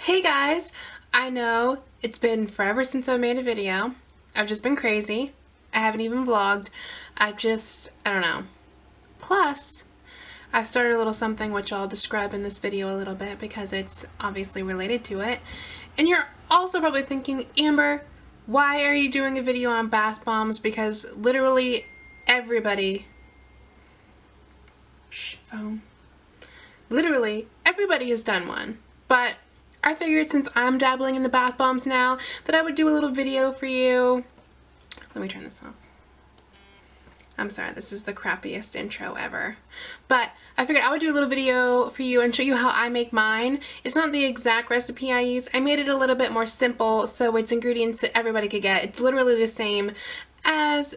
Hey guys, I know it's been forever since I made a video. I've just been crazy. I haven't even vlogged. I don't know. Plus, I started a little something which I'll describe in this video a little bit because it's obviously related to it. And you're also probably thinking, Amber, why are you doing a video on bath bombs? Because literally everybody... Shh, phone. Literally everybody has done one. But I figured since I'm dabbling in the bath bombs now that I would do a little video for you. Let me turn this off. I'm sorry, this is the crappiest intro ever. But I figured I would do a little video for you and show you how I make mine. It's not the exact recipe I use. I made it a little bit more simple so it's ingredients that everybody could get. It's literally the same as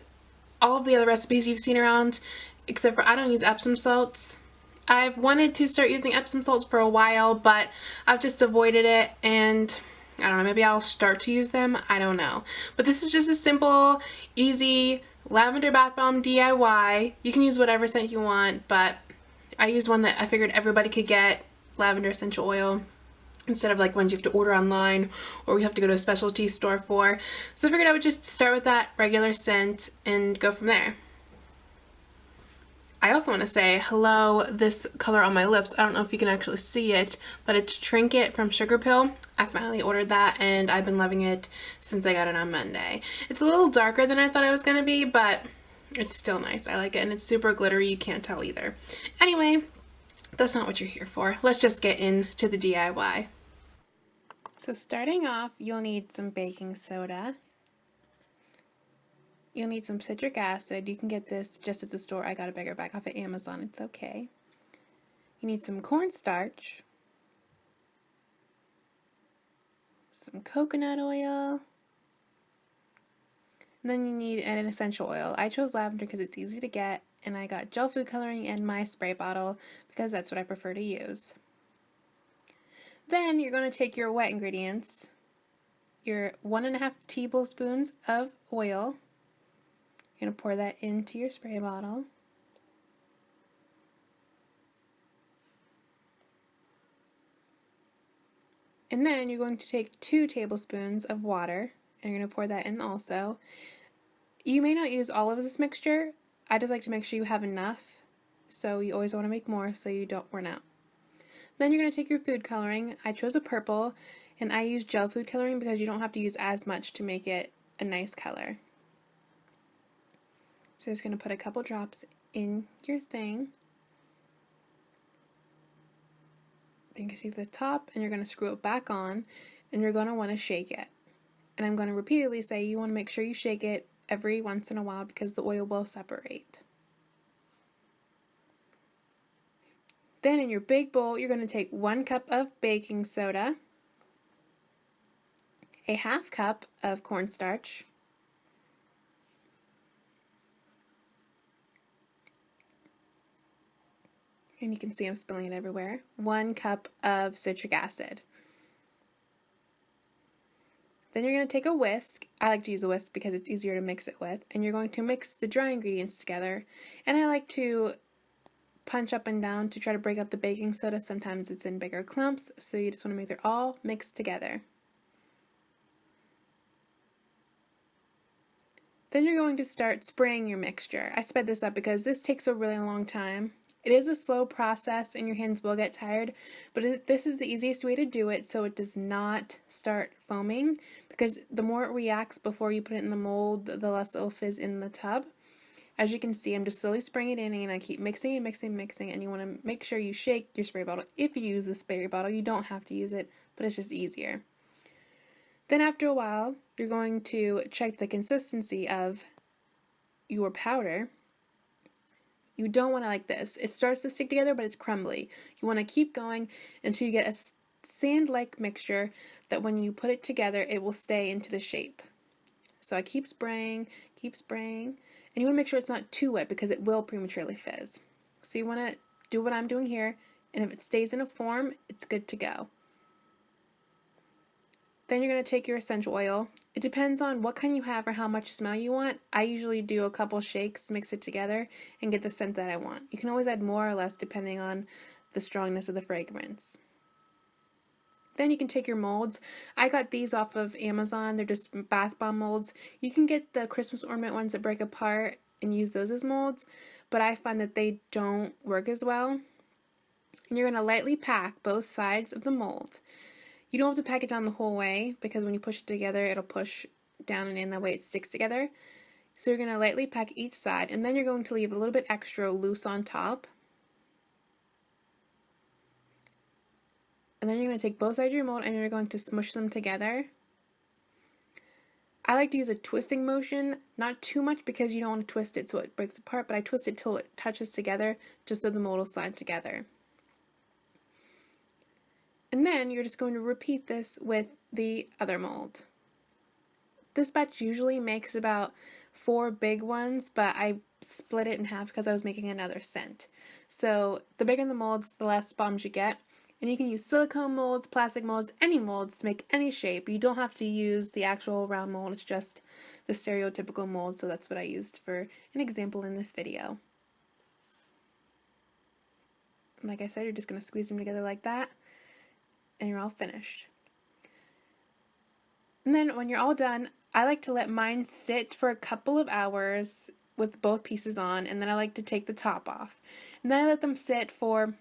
all of the other recipes you've seen around, except for I don't use Epsom salts. I've wanted to start using Epsom salts for a while, but I've just avoided it, and I don't know, maybe I'll start to use them. I don't know. But this is just a simple, easy lavender bath bomb DIY. You can use whatever scent you want, but I used one that I figured everybody could get, lavender essential oil, instead of like ones you have to order online or you have to go to a specialty store for. So I figured I would just start with that regular scent and go from there. I also want to say hello, this color on my lips. I don't know if you can actually see it, but it's Trinket from Sugar Pill. I finally ordered that and I've been loving it since I got it on Monday. It's a little darker than I thought it was going to be, but it's still nice. I like it, and it's super glittery. You can't tell either. Anyway, that's not what you're here for. Let's just get into the DIY. So starting off, you'll need some baking soda. You'll need some citric acid. You can get this just at the store. I got a bigger bag off of Amazon. It's okay. You need some corn starch, some coconut oil, and then you need an essential oil. I chose lavender because it's easy to get, and I got gel food coloring in my spray bottle because that's what I prefer to use. Then you're going to take your wet ingredients, your 1.5 tablespoons of oil. You're going to pour that into your spray bottle. And then you're going to take 2 tablespoons of water, and you're going to pour that in also. You may not use all of this mixture. I just like to make sure you have enough, so you always want to make more so you don't run out. Then you're going to take your food coloring. I chose a purple, and I use gel food coloring because you don't have to use as much to make it a nice color. So I'm just going to put a couple drops in your thing. Then you can see the top, and you're going to screw it back on, and you're going to want to shake it. And I'm going to repeatedly say you want to make sure you shake it every once in a while because the oil will separate. Then in your big bowl, you're going to take 1 cup of baking soda, a 1/2 cup of cornstarch, and you can see I'm spilling it everywhere, 1 cup of citric acid. Then you're going to take a whisk. I like to use a whisk because it's easier to mix it with, and you're going to mix the dry ingredients together. And I like to punch up and down to try to break up the baking soda. Sometimes it's in bigger clumps, so you just want to make it all mixed together. Then you're going to start spraying your mixture. I sped this up because this takes a really long time. It is a slow process and your hands will get tired, but this is the easiest way to do it so it does not start foaming, because the more it reacts before you put it in the mold, the less it will fizz in the tub. As you can see, I'm just slowly spraying it in, and I keep mixing and mixing and mixing, and you want to make sure you shake your spray bottle. If you use the spray bottle, you don't have to use it, but it's just easier. Then after a while, you're going to check the consistency of your powder. You don't want it like this. It starts to stick together, but it's crumbly. You want to keep going until you get a sand-like mixture that when you put it together, it will stay into the shape. So I keep spraying, and you want to make sure it's not too wet because it will prematurely fizz. So you want to do what I'm doing here, and if it stays in a form, it's good to go. Then you're going to take your essential oil. It depends on what kind you have or how much smell you want. I usually do a couple shakes, mix it together, and get the scent that I want. You can always add more or less depending on the strongness of the fragrance. Then you can take your molds. I got these off of Amazon. They're just bath bomb molds. You can get the Christmas ornament ones that break apart and use those as molds, but I find that they don't work as well. And you're going to lightly pack both sides of the mold. You don't have to pack it down the whole way because when you push it together, it'll push down and in, that way it sticks together. So you're going to lightly pack each side, and then you're going to leave a little bit extra loose on top. And then you're going to take both sides of your mold and you're going to smush them together. I like to use a twisting motion, not too much because you don't want to twist it so it breaks apart, but I twist it till it touches together just so the mold will slide together. And then you're just going to repeat this with the other mold. This batch usually makes about 4 big ones, but I split it in half because I was making another scent. So the bigger the molds, the less bombs you get. And you can use silicone molds, plastic molds, any molds to make any shape. You don't have to use the actual round mold, it's just the stereotypical mold, so that's what I used for an example in this video. And like I said, you're just going to squeeze them together like that, and you're all finished. And then when you're all done, I like to let mine sit for a couple of hours with both pieces on, and then I like to take the top off. And then I let them sit for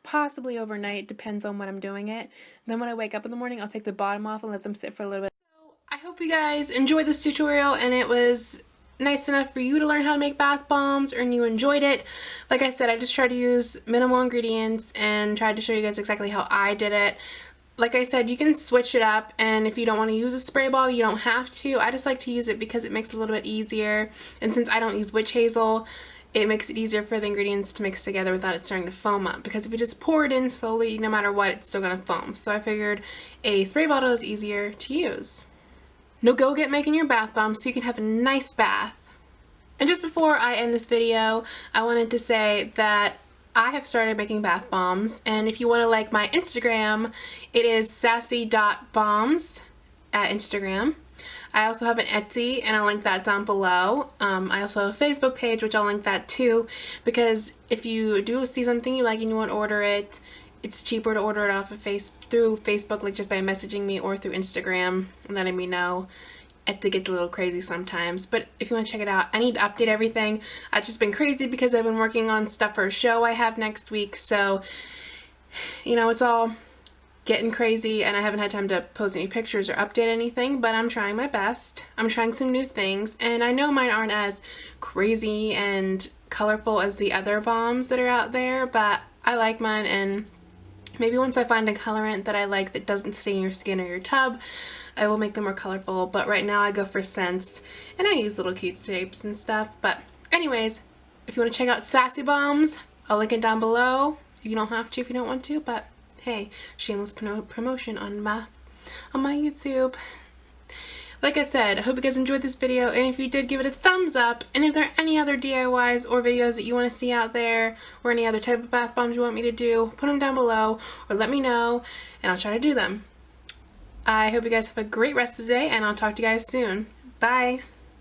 possibly overnight, depends on when I'm doing it. And then when I wake up in the morning, I'll take the bottom off and let them sit for a little bit. So I hope you guys enjoyed this tutorial and it was nice enough for you to learn how to make bath bombs and you enjoyed it. Like I said, I just tried to use minimal ingredients and tried to show you guys exactly how I did it. Like I said, you can switch it up, and if you don't want to use a spray bottle, you don't have to. I just like to use it because it makes it a little bit easier, and since I don't use witch hazel, it makes it easier for the ingredients to mix together without it starting to foam up, because if you just pour it in slowly, no matter what, it's still going to foam. So I figured a spray bottle is easier to use. Now go get making your bath bombs so you can have a nice bath. And just before I end this video, I wanted to say that I have started making bath bombs, and if you want to like my Instagram, it is sassy.bombs at Instagram. I also have an Etsy, and I'll link that down below. I also have a Facebook page, which I'll link that too, because if you do see something you like and you want to order it, it's cheaper to order it off of through Facebook, like just by messaging me, or through Instagram and letting me know. Etsy gets a little crazy sometimes, but if you want to check it out, I need to update everything. I've just been crazy because I've been working on stuff for a show I have next week, so you know, it's all getting crazy and I haven't had time to post any pictures or update anything, but I'm trying my best. I'm trying some new things, and I know mine aren't as crazy and colorful as the other bombs that are out there, but I like mine, and maybe once I find a colorant that I like that doesn't stain your skin or your tub, I will make them more colorful. But right now I go for scents, and I use little cute shapes and stuff. But anyways, if you want to check out Sassy Bombs, I'll link it down below. You don't have to if you don't want to, but hey, shameless promotion on my YouTube. Like I said, I hope you guys enjoyed this video, and if you did, give it a thumbs up. And if there are any other DIYs or videos that you want to see out there, or any other type of bath bombs you want me to do, put them down below or let me know and I'll try to do them. I hope you guys have a great rest of the day, and I'll talk to you guys soon. Bye!